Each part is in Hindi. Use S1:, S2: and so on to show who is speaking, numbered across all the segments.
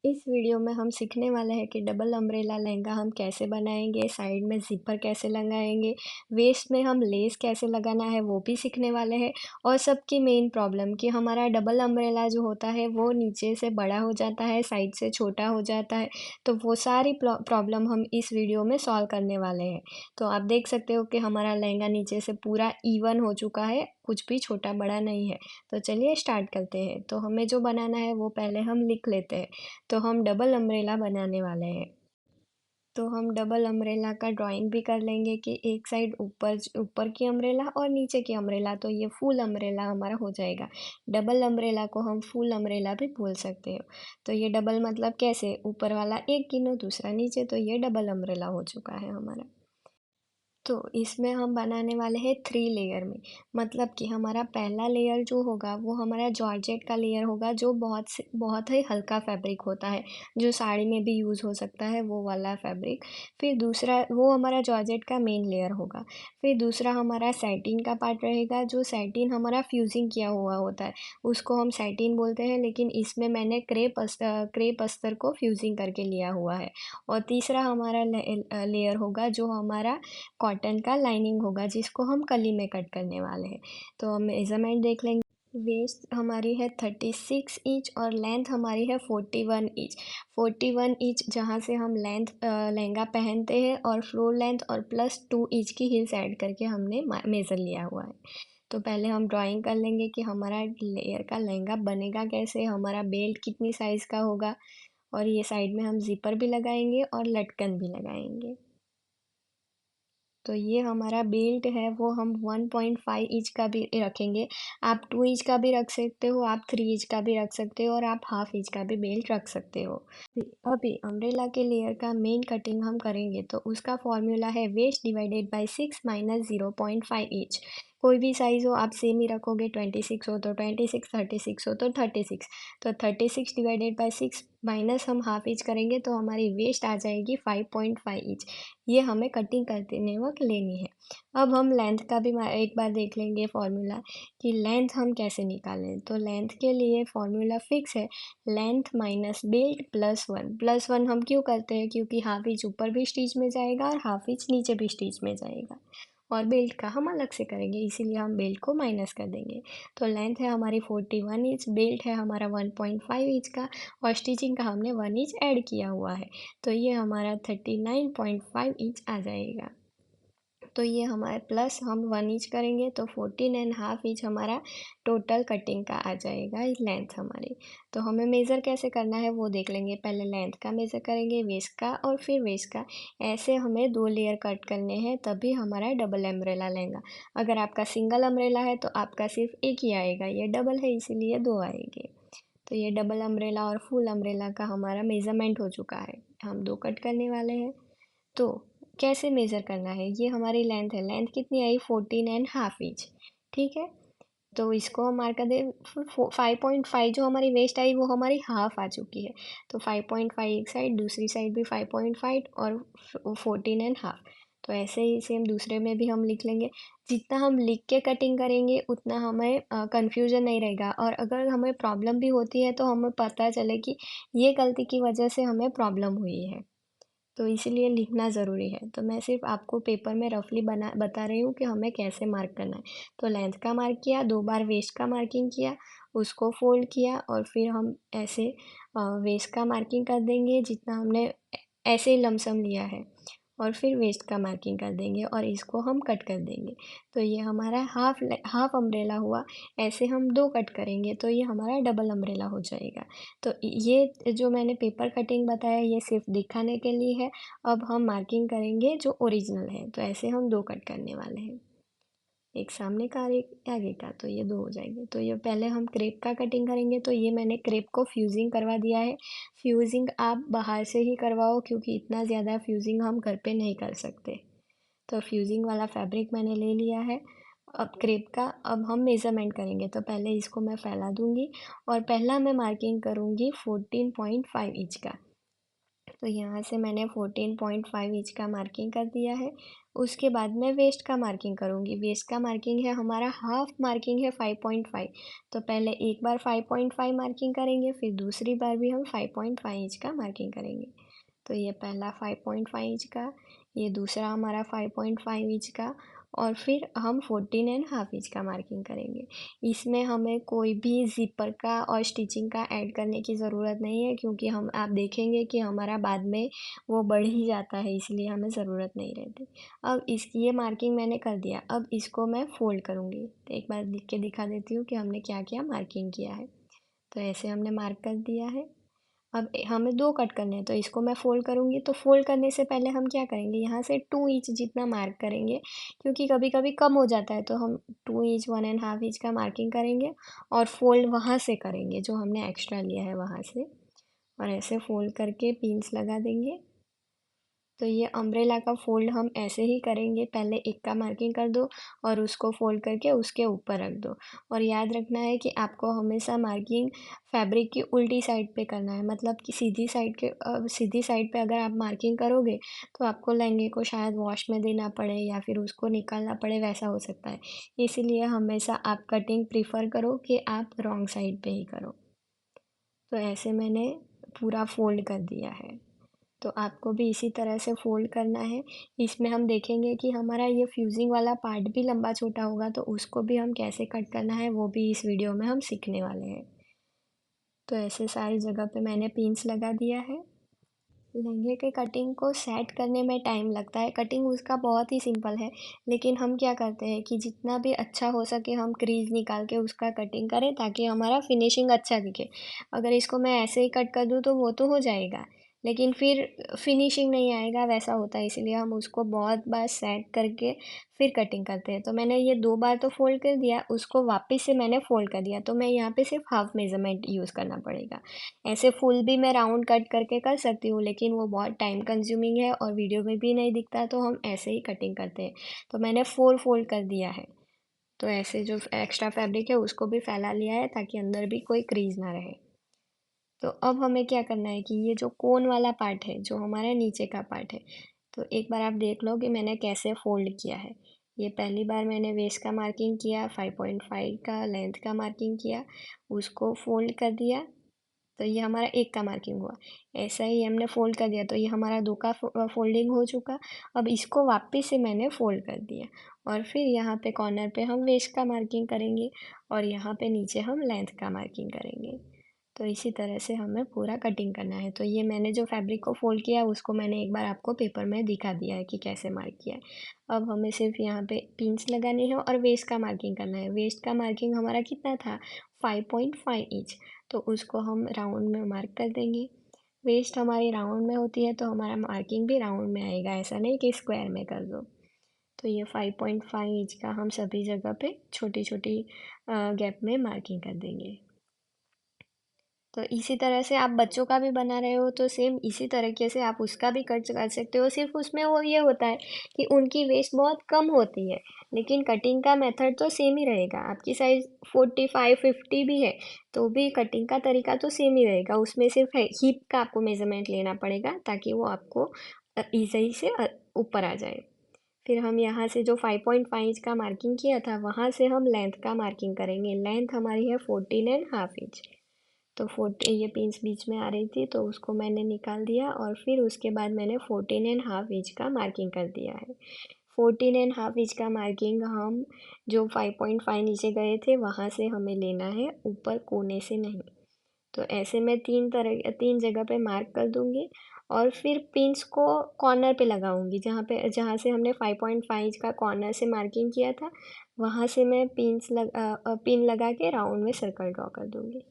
S1: इस वीडियो में हम सीखने वाले हैं कि डबल अम्ब्रेला लहंगा हम कैसे बनाएंगे, साइड में ज़िपर कैसे लगाएंगे, वेस्ट में हम लेस कैसे लगाना है वो भी सीखने वाले हैं। और सबकी मेन प्रॉब्लम कि हमारा डबल अम्ब्रेला जो होता है वो नीचे से बड़ा हो जाता है, साइड से छोटा हो जाता है। तो वो सारी प्रॉब्लम हम इस वीडियो में सॉल्व करने वाले हैं। तो आप देख सकते हो कि हमारा लहंगा नीचे से पूरा इवन हो चुका है, कुछ भी छोटा बड़ा नहीं है। तो चलिए स्टार्ट करते हैं। तो हमें जो बनाना है वो पहले हम लिख लेते हैं। तो हम डबल अम्ब्रेला बनाने वाले हैं। तो हम डबल अम्ब्रेला का ड्राइंग भी कर लेंगे कि एक साइड ऊपर ऊपर की अम्ब्रेला और नीचे की अम्ब्रेला, तो ये फुल अम्ब्रेला हमारा हो जाएगा। डबल अम्ब्रेला को हम फुल अम्ब्रेला भी बोल सकते हो। तो ये डबल मतलब कैसे, ऊपर वाला एक गिनो दूसरा नीचे, तो ये डबल अम्ब्रेला हो चुका है हमारा। तो इसमें हम बनाने वाले हैं 3 लेयर में। मतलब कि हमारा पहला लेयर जो होगा वो हमारा जॉर्जेट का लेयर होगा, जो बहुत ही हल्का फैब्रिक होता है, जो साड़ी में भी यूज़ हो सकता है वो वाला फैब्रिक। फिर दूसरा वो हमारा जॉर्जेट का मेन लेयर होगा। फिर दूसरा हमारा सैटिन का पार्ट रहेगा, जो सैटिन हमारा फ्यूजिंग किया हुआ होता है, उसको हम सैटिन बोलते हैं, लेकिन इसमें मैंने क्रेप अस्तर को फ्यूजिंग करके लिया हुआ है। और तीसरा हमारा लेयर होगा जो हमारा कॉटन का लाइनिंग होगा, जिसको हम कली में कट करने वाले हैं। तो हम मेज़रमेंट देख लेंगे। वेस्ट हमारी है 36 इंच और लेंथ हमारी है 41 इंच। 41 इंच जहाँ से हम लेंथ लहंगा पहनते हैं, और फ्लोर लेंथ और +2 इंच की हील्स ऐड करके हमने मेज़र लिया हुआ है। तो पहले हम ड्राइंग कर लेंगे कि हमारा लेयर का लहंगा बनेगा कैसे, हमारा बेल्ट कितनी साइज़ का होगा, और ये साइड में हम ज़िपर भी लगाएंगे और लटकन भी लगाएंगे। तो ये हमारा बेल्ट है वो हम 1.5 इंच का भी रखेंगे। आप 2 इंच का भी रख सकते हो, आप 3 इंच का भी रख सकते हो, और आप हाफ इंच का भी बेल्ट रख सकते हो। अभी अम्ब्रेला के लेयर का मेन कटिंग हम करेंगे, तो उसका फॉर्मूला है waist divided by 6 minus 0.5 inch. कोई भी साइज़ हो आप सेम ही रखोगे, 26 हो तो 26, 36 हो तो 36। तो 36 डिवाइडेड बाय 6 माइनस हम हाफ इंच करेंगे, तो हमारी वेस्ट आ जाएगी 5.5 इंच। ये हमें कटिंग करते वक्त लेनी है। अब हम लेंथ का भी एक बार देख लेंगे फॉर्मूला, कि लेंथ हम कैसे निकालें। तो लेंथ के लिए फॉर्मूला फिक्स है, लेंथ माइनस बेल्ट +1। +1 हम क्यों करते हैं, क्योंकि हाफ इंच ऊपर भी स्टिच में जाएगा और हाफ इंच नीचे भी स्टिच में जाएगा, और बेल्ट का हम अलग से करेंगे, इसीलिए हम बेल्ट को माइनस कर देंगे। तो लेंथ है हमारी 41 इंच, बेल्ट है हमारा 1.5 इंच का, और स्टिचिंग का हमने 1 इंच ऐड किया हुआ है। तो ये हमारा 39.5 इंच आ जाएगा। तो ये हमारे प्लस हम 1 इंच करेंगे, तो 14.5 इंच हमारा टोटल कटिंग का आ जाएगा लेंथ हमारी। तो हमें मेज़र कैसे करना है वो देख लेंगे। पहले लेंथ का मेज़र करेंगे, वेस्ट का, और फिर वेस्ट का। ऐसे हमें 2 लेयर कट करने हैं, तभी हमारा डबल अम्ब्रेला लहंगा। अगर आपका सिंगल अम्ब्रेला है तो आपका सिर्फ एक ही आएगा, ये डबल है इसीलिए 2 आएंगे। तो ये डबल अम्ब्रेला और फुल अम्ब्रेला का हमारा मेज़रमेंट हो चुका है। हम 2 कट करने वाले हैं। तो कैसे मेज़र करना है, ये हमारी लेंथ है, लेंथ कितनी आई 14.5 इंच। ठीक है, तो इसको हम मार्क कर दे। 5.5 जो हमारी वेस्ट आई वो हमारी हाफ आ चुकी है। तो 5.5 एक साइड, दूसरी साइड भी 5.5, और 14.5। तो ऐसे ही सेम दूसरे में भी हम लिख लेंगे। जितना हम लिख के कटिंग करेंगे उतना हमें कन्फ्यूजन नहीं रहेगा, और अगर हमें प्रॉब्लम भी होती है तो हमें पता चले कि ये गलती की वजह से हमें प्रॉब्लम हुई है। तो इसीलिए लिखना ज़रूरी है। तो मैं सिर्फ आपको पेपर में रफली बता रही हूँ कि हमें कैसे मार्क करना है। तो लेंथ का मार्क किया, 2 बार वेस्ट का मार्किंग किया, उसको फोल्ड किया, और फिर हम ऐसे वेस्ट का मार्किंग कर देंगे जितना हमने ऐसे ही लमसम लिया है, और फिर वेस्ट का मार्किंग कर देंगे, और इसको हम कट कर देंगे। तो ये हमारा हाफ अम्ब्रेला हुआ। ऐसे हम 2 कट करेंगे तो ये हमारा डबल अम्ब्रेला हो जाएगा। तो ये जो मैंने पेपर कटिंग बताया ये सिर्फ दिखाने के लिए है। अब हम मार्किंग करेंगे जो ओरिजिनल है, तो ऐसे हम 2 कट करने वाले हैं, एक सामने का और एक आगे का, तो ये 2 हो जाएंगे। तो ये पहले हम क्रेप का कटिंग करेंगे। तो ये मैंने क्रेप को फ्यूजिंग करवा दिया है। फ्यूजिंग आप बाहर से ही करवाओ, क्योंकि इतना ज़्यादा फ्यूजिंग हम घर पे नहीं कर सकते। तो फ्यूजिंग वाला फैब्रिक मैंने ले लिया है। अब क्रेप का अब हम मेज़रमेंट करेंगे। तो पहले इसको मैं फैला दूंगी, और पहला मैं मार्किंग करूंगी 14.5 इंच का। तो यहाँ से मैंने 14.5 इंच का मार्किंग कर दिया है। उसके बाद मैं वेस्ट का मार्किंग करूँगी। वेस्ट का मार्किंग है हमारा हाफ मार्किंग है 5.5। तो पहले एक बार 5.5 मार्किंग करेंगे, फिर दूसरी बार भी हम 5.5 इंच का मार्किंग करेंगे। तो ये पहला 5.5 इंच का, ये दूसरा हमारा 5.5 इंच का, और फिर हम 14.5 इंच का मार्किंग करेंगे। इसमें हमें कोई भी ज़िपर का और स्टिचिंग का ऐड करने की ज़रूरत नहीं है, क्योंकि हम आप देखेंगे कि हमारा बाद में वो बढ़ ही जाता है, इसलिए हमें ज़रूरत नहीं रहती। अब इसकी ये मार्किंग मैंने कर दिया। अब इसको मैं फ़ोल्ड करूँगी। तो एक बार लिख के दिखा देती हूँ कि हमने क्या क्या मार्किंग किया है। तो ऐसे हमने मार्क कर दिया है। अब हमें दो कट करने हैं, तो इसको मैं फोल्ड करूँगी। तो फोल्ड करने से पहले हम क्या करेंगे, यहाँ से 2 इंच जितना मार्क करेंगे, क्योंकि कभी कभी कम हो जाता है। तो हम 2 इंच 1.5 इंच का मार्किंग करेंगे और फोल्ड वहाँ से करेंगे जो हमने एक्स्ट्रा लिया है वहाँ से, और ऐसे फोल्ड करके पिन्स लगा देंगे। तो ये अम्ब्रेला का फोल्ड हम ऐसे ही करेंगे, पहले एक का मार्किंग कर दो और उसको फोल्ड करके उसके ऊपर रख दो। और याद रखना है कि आपको हमेशा मार्किंग फैब्रिक की उल्टी साइड पे करना है, मतलब कि सीधी साइड पे अगर आप मार्किंग करोगे तो आपको लहंगे को शायद वॉश में देना पड़े या फिर उसको निकालना पड़े, वैसा हो सकता है। इसीलिए हमेशा आप कटिंग प्रीफर करो कि आप रॉन्ग साइड पे ही करो। तो ऐसे मैंने पूरा फोल्ड कर दिया है। तो आपको भी इसी तरह से फोल्ड करना है। इसमें हम देखेंगे कि हमारा ये फ्यूजिंग वाला पार्ट भी लंबा छोटा होगा, तो उसको भी हम कैसे कट करना है वो भी इस वीडियो में हम सीखने वाले हैं। तो ऐसे सारी जगह पे मैंने पिन्स लगा दिया है। लहंगे के कटिंग को सेट करने में टाइम लगता है। कटिंग उसका बहुत ही सिंपल है, लेकिन हम क्या करते हैं कि जितना भी अच्छा हो सके हम क्रीज निकाल के उसका कटिंग करें, ताकि हमारा फिनिशिंग अच्छा दिखे। अगर इसको मैं ऐसे ही कट कर दूँ तो वो तो हो जाएगा, लेकिन फिर फिनिशिंग नहीं आएगा, वैसा होता है। इसलिए हम उसको बहुत बार सेट करके फिर कटिंग करते हैं। तो मैंने ये 2 बार तो फोल्ड कर दिया, उसको वापस से मैंने फोल्ड कर दिया। तो मैं यहाँ पे सिर्फ हाफ मेजरमेंट यूज़ करना पड़ेगा। ऐसे फुल भी मैं राउंड कट करके कर सकती हूँ, लेकिन वो बहुत टाइम कंज्यूमिंग है और वीडियो में भी नहीं दिखता, तो हम ऐसे ही कटिंग करते हैं। तो मैंने 4 फोल्ड कर दिया है। तो ऐसे जो एक्स्ट्रा फैब्रिक है उसको भी फैला लिया है, ताकि अंदर भी कोई क्रीज ना रहे। तो अब हमें क्या करना है कि ये जो कोन वाला पार्ट है, जो हमारे नीचे का पार्ट है, तो एक बार आप देख लो कि मैंने कैसे फोल्ड किया है। ये पहली बार मैंने वेस्ट का मार्किंग किया, 5.5 का लेंथ का मार्किंग किया, उसको फोल्ड कर दिया। तो ये हमारा एक का मार्किंग हुआ। ऐसा ही हमने फोल्ड कर दिया, तो ये हमारा दो का फोल्डिंग हो चुका। अब इसको वापस से मैंने फोल्ड कर दिया, और फिर यहाँ पे कॉर्नर पे हम वेस्ट का मार्किंग करेंगे और यहाँ पे नीचे हम लेंथ का मार्किंग करेंगे। तो इसी तरह से हमें पूरा कटिंग करना है। तो ये मैंने जो फैब्रिक को फोल्ड किया है उसको मैंने एक बार आपको पेपर में दिखा दिया है कि कैसे मार्क किया है। अब हमें सिर्फ यहाँ पे पिन्स लगाने हैं और वेस्ट का मार्किंग करना है। वेस्ट का मार्किंग हमारा कितना था, 5.5 इंच। तो उसको हम राउंड में मार्क कर देंगे। वेस्ट हमारी राउंड में होती है, तो हमारा मार्किंग भी राउंड में आएगा, ऐसा नहीं कि स्क्वायर में कर दो। तो ये 5.5 इंच का हम सभी जगह पे छोटी छोटी गैप में मार्किंग कर देंगे। तो इसी तरह से आप बच्चों का भी बना रहे हो तो सेम इसी तरीके से आप उसका भी कट कर सकते हो। सिर्फ उसमें वो ये होता है कि उनकी वेस्ट बहुत कम होती है, लेकिन कटिंग का मेथड तो सेम ही रहेगा। आपकी साइज़ 45-50 भी है तो भी कटिंग का तरीका तो सेम ही रहेगा। उसमें सिर्फ हिप का आपको मेज़रमेंट लेना पड़ेगा, ताकि वो आपको ईज़ी से ऊपर आ जाए। फिर हम यहाँ से जो 5.5 इंच का मार्किंग किया था वहाँ से हम लेंथ का मार्किंग करेंगे। लेंथ हमारी है 14.5 इंच। तो ये पिंस बीच में आ रही थी, तो उसको मैंने निकाल दिया और फिर उसके बाद मैंने 14.5 इंच का मार्किंग कर दिया है। 14.5 इंच का मार्किंग हम जो 5.5 नीचे गए थे वहाँ से हमें लेना है, ऊपर कोने से नहीं। तो ऐसे मैं तीन जगह पे मार्क कर दूंगी और फिर पिंस को कॉर्नर पे लगाऊंगी, जहाँ से हमने 5.5 इंच का कॉर्नर से मार्किंग किया था, वहाँ से मैं पिन लगा के राउंड में सर्कल ड्रॉ कर दूंगी।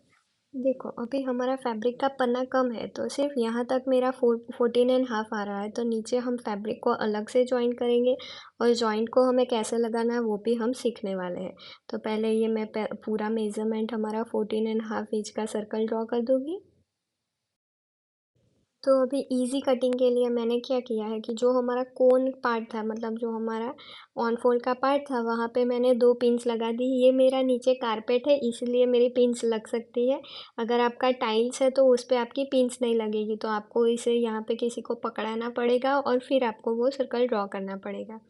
S1: देखो अभी हमारा फैब्रिक का पन्ना कम है, तो सिर्फ यहाँ तक मेरा 14.5 आ रहा है। तो नीचे हम फैब्रिक को अलग से जॉइन करेंगे, और जॉइंट को हमें कैसे लगाना है वो भी हम सीखने वाले हैं। तो पहले ये मैं पूरा मेज़रमेंट हमारा 14.5 इंच का सर्कल ड्रॉ कर दूँगी। तो अभी इजी कटिंग के लिए मैंने क्या किया है कि जो हमारा कोन पार्ट था, मतलब जो हमारा ऑन फोल्ड का पार्ट था, वहाँ पे मैंने 2 पिन्स लगा दी। ये मेरा नीचे कारपेट है, इसलिए मेरी पिन्स लग सकती है। अगर आपका टाइल्स है तो उस पे आपकी पिन्स नहीं लगेगी, तो आपको इसे यहाँ पे किसी को पकड़ाना पड़ेगा और फिर आपको वो सर्कल ड्रॉ करना पड़ेगा।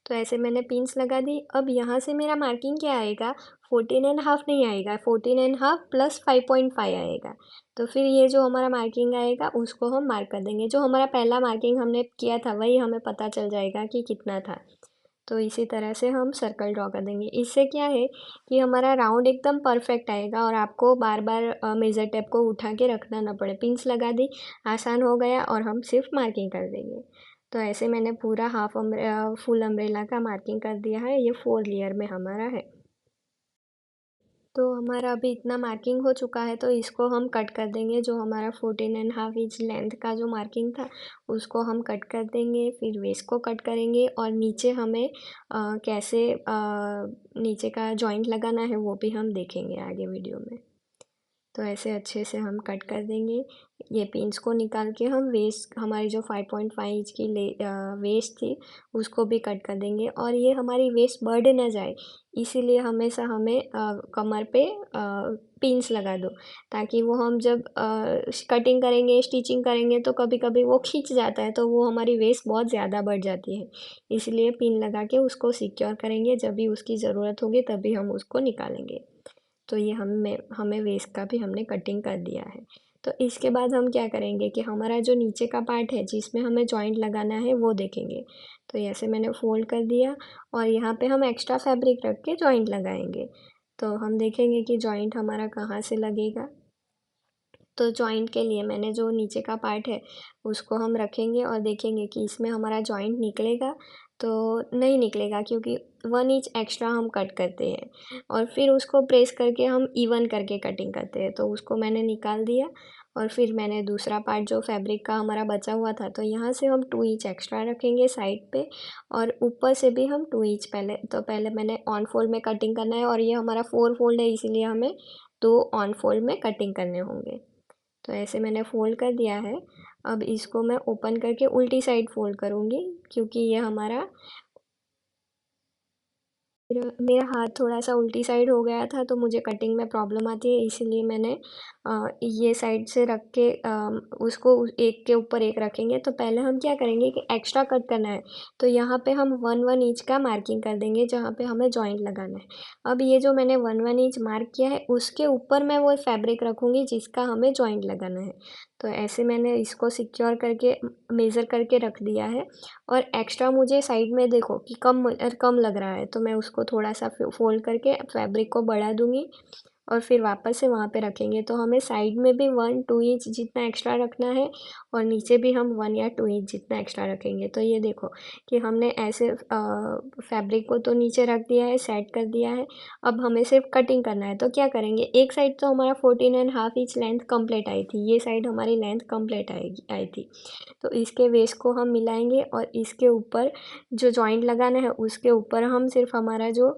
S1: तो ऐसे मैंने पिन्स लगा दी। अब यहाँ से मेरा मार्किंग क्या आएगा, 14.5 नहीं आएगा, 14.5 प्लस 5.5 आएगा। तो फिर ये जो हमारा मार्किंग आएगा उसको हम मार्क कर देंगे। जो हमारा पहला मार्किंग हमने किया था वही हमें पता चल जाएगा कि कितना था। तो इसी तरह से हम सर्कल ड्रॉ कर देंगे। इससे क्या है कि हमारा राउंड एकदम परफेक्ट आएगा और आपको बार बार मेज़र टेप को उठा के रखना ना पड़े। पिन्स लगा दी, आसान हो गया, और हम सिर्फ मार्किंग कर देंगे। तो ऐसे मैंने पूरा फुल अम्ब्रेला का मार्किंग कर दिया है। ये 4 लेयर में हमारा है। तो हमारा अभी इतना मार्किंग हो चुका है, तो इसको हम कट कर देंगे। जो हमारा 14.5 इंच लेंथ का जो मार्किंग था उसको हम कट कर देंगे। फिर वेस्ट को कट करेंगे और नीचे हमें कैसे नीचे का जॉइंट लगाना है वो भी हम देखेंगे आगे वीडियो में। तो ऐसे अच्छे से हम कट कर देंगे। ये पिन्स को निकाल के हम वेस्ट, हमारी जो 5.5 इंच की वेस्ट थी उसको भी कट कर देंगे। और ये हमारी वेस्ट बढ़ ना जाए, इसीलिए हमेशा हमें कमर पे पिन्स लगा दो, ताकि वो हम जब कटिंग करेंगे, स्टिचिंग करेंगे तो कभी कभी वो खींच जाता है, तो वो हमारी वेस्ट बहुत ज़्यादा बढ़ जाती है। इसलिए पिन लगा के उसको सिक्योर करेंगे, जब भी उसकी ज़रूरत होगी तभी हम उसको निकालेंगे। तो ये हमें वेस्ट का भी हमने कटिंग कर दिया है। तो इसके बाद हम क्या करेंगे कि हमारा जो नीचे का पार्ट है जिसमें हमें जॉइंट लगाना है वो देखेंगे। तो ऐसे मैंने फोल्ड कर दिया और यहाँ पे हम एक्स्ट्रा फैब्रिक रख के जॉइंट लगाएंगे। तो हम देखेंगे कि जॉइंट हमारा कहाँ से लगेगा। तो जॉइंट के लिए मैंने जो नीचे का पार्ट है उसको हम रखेंगे और देखेंगे कि इसमें हमारा जॉइंट निकलेगा तो नहीं निकलेगा, क्योंकि 1 इंच एक्स्ट्रा हम कट करते हैं और फिर उसको प्रेस करके हम इवन करके कटिंग करते हैं। तो उसको मैंने निकाल दिया और फिर मैंने दूसरा पार्ट जो फैब्रिक का हमारा बचा हुआ था, तो यहाँ से हम 2 इंच एक्स्ट्रा रखेंगे साइड पे, और ऊपर से भी हम 2 इंच पहले मैंने ऑन फोल्ड में कटिंग करना है, और ये हमारा 4 फोल्ड है इसीलिए हमें 2 ऑन फोल्ड में कटिंग करने होंगे। तो ऐसे मैंने फ़ोल्ड कर दिया है। अब इसको मैं ओपन करके उल्टी साइड फ़ोल्ड करूँगी, क्योंकि ये हमारा मेरा हाथ थोड़ा सा उल्टी साइड हो गया था, तो मुझे कटिंग में प्रॉब्लम आती है, इसीलिए मैंने ये साइड से रख के उसको एक के ऊपर एक रखेंगे। तो पहले हम क्या करेंगे कि एक्स्ट्रा कट करना है, तो यहाँ पे हम 1-1 इंच का मार्किंग कर देंगे जहाँ पे हमें जॉइंट लगाना है। अब ये जो मैंने 1-1 इंच मार्क किया है उसके ऊपर मैं वो फैब्रिक रखूँगी जिसका हमें जॉइंट लगाना है। तो ऐसे मैंने इसको सिक्योर करके मेज़र करके रख दिया है। और एक्स्ट्रा मुझे साइड में देखो कि कम लग रहा है, तो मैं उसको थोड़ा सा फोल्ड करके फैब्रिक को बढ़ा दूँगी और फिर वापस से वहाँ पे रखेंगे। तो हमें साइड में भी 1-2 इंच जितना एक्स्ट्रा रखना है और नीचे भी हम 1 या 2 इंच जितना एक्स्ट्रा रखेंगे। तो ये देखो कि हमने ऐसे फैब्रिक को तो नीचे रख दिया है, सेट कर दिया है। अब हमें सिर्फ कटिंग करना है। तो क्या करेंगे, एक साइड तो हमारा 14.5 इंच लेंथ कंप्लीट आई थी, ये साइड हमारी लेंथ कंप्लीट आई थी। तो इसके वेस्ट को हम मिलाएंगे और इसके ऊपर जो जॉइंट लगाना है उसके ऊपर हम सिर्फ हमारा जो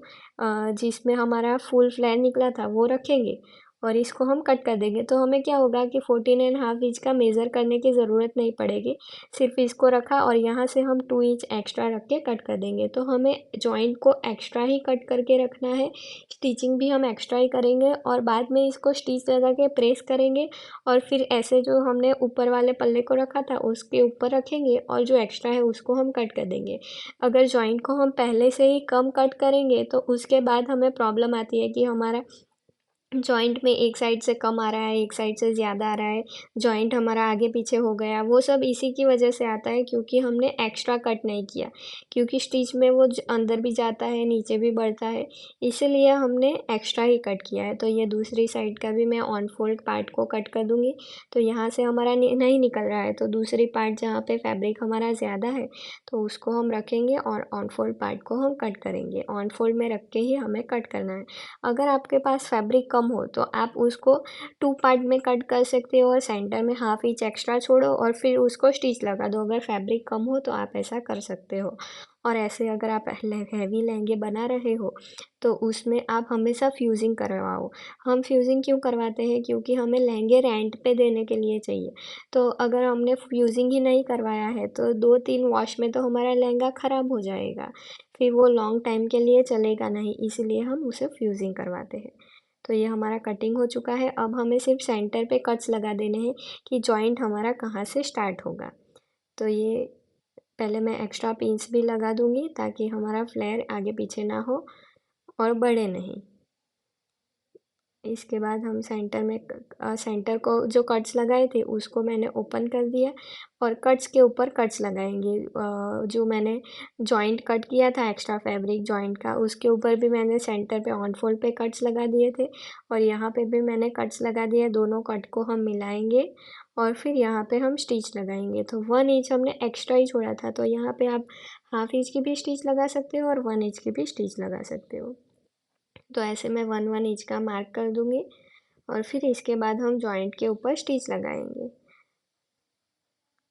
S1: जिसमें हमारा फुल फ्लैर निकला था वो रखेंगे और इसको हम कट कर देंगे। तो हमें क्या होगा कि 14.5 इंच का मेज़र करने की ज़रूरत नहीं पड़ेगी, सिर्फ इसको रखा और यहाँ से हम 2 इंच एक्स्ट्रा रख के कट कर देंगे। तो हमें जॉइंट को एक्स्ट्रा ही कट करके रखना है, स्टिचिंग भी हम एक्स्ट्रा ही करेंगे और बाद में इसको स्टिच लगा के प्रेस करेंगे और फिर ऐसे जो हमने ऊपर वाले पल्ले को रखा था उसके ऊपर रखेंगे और जो एक्स्ट्रा है उसको हम कट कर देंगे। अगर जॉइंट को हम पहले से ही कम कट करेंगे तो उसके बाद हमें प्रॉब्लम आती है कि हमारा जॉइंट में एक साइड से कम आ रहा है, एक साइड से ज़्यादा आ रहा है, जॉइंट हमारा आगे पीछे हो गया, वो सब इसी की वजह से आता है क्योंकि हमने एक्स्ट्रा कट नहीं किया। क्योंकि स्टिच में वो अंदर भी जाता है, नीचे भी बढ़ता है, इसीलिए हमने एक्स्ट्रा ही कट किया है। तो ये दूसरी साइड का भी मैं ऑन फोल्ड पार्ट को कट कर दूँगी। तो यहाँ से हमारा नहीं निकल रहा है, तो दूसरी पार्ट जहाँ पे फैब्रिक हमारा ज़्यादा है तो उसको हम रखेंगे और ऑन फोल्ड पार्ट को हम कट करेंगे। ऑन फोल्ड में रख के ही हमें कट करना है। अगर आपके पास फैब्रिक कम कम हो तो आप उसको 2 पार्ट में कट कर सकते हो और सेंटर में हाफ इंच एक्स्ट्रा छोड़ो और फिर उसको स्टिच लगा दो। अगर फैब्रिक कम हो तो आप ऐसा कर सकते हो। और ऐसे अगर आप हैवी लहंगे बना रहे हो तो उसमें आप हमेशा फ्यूज़िंग करवाओ। हम फ्यूज़िंग क्यों करवाते हैं, क्योंकि हमें लहंगे रेंट पे देने के लिए चाहिए। तो अगर हमने फ्यूज़िंग ही नहीं करवाया है तो 2-3 वॉश में तो हमारा लहंगा ख़राब हो जाएगा, फिर वो लॉन्ग टाइम के लिए चलेगा नहीं, इसलिए हम उसे फ्यूज़िंग करवाते हैं। तो ये हमारा कटिंग हो चुका है। अब हमें सिर्फ सेंटर पे कट्स लगा देने हैं कि जॉइंट हमारा कहाँ से स्टार्ट होगा। तो ये पहले मैं एक्स्ट्रा पिन्स भी लगा दूँगी ताकि हमारा फ्लेयर आगे पीछे ना हो और बढ़े नहीं। इसके बाद हम सेंटर में सेंटर को जो कट्स लगाए थे उसको मैंने ओपन कर दिया और कट्स के ऊपर कट्स लगाएंगे। जो मैंने जॉइंट कट किया था एक्स्ट्रा फैब्रिक जॉइंट का, उसके ऊपर भी मैंने सेंटर पे ऑन फोल्ड पे कट्स लगा दिए थे और यहाँ पे भी मैंने कट्स लगा दिए। दोनों कट को हम मिलाएंगे और फिर यहाँ पे हम स्टिच लगाएंगे। तो 1 इंच हमने एक्स्ट्रा ही छोड़ा था, तो यहाँ पे आप हाफ इंच की भी स्टिच लगा सकते हो और 1 इंच की भी स्टिच लगा सकते हो। तो ऐसे मैं 1-1 इंच का मार्क कर दूँगी और फिर इसके बाद हम जॉइंट के ऊपर स्टिच लगाएंगे।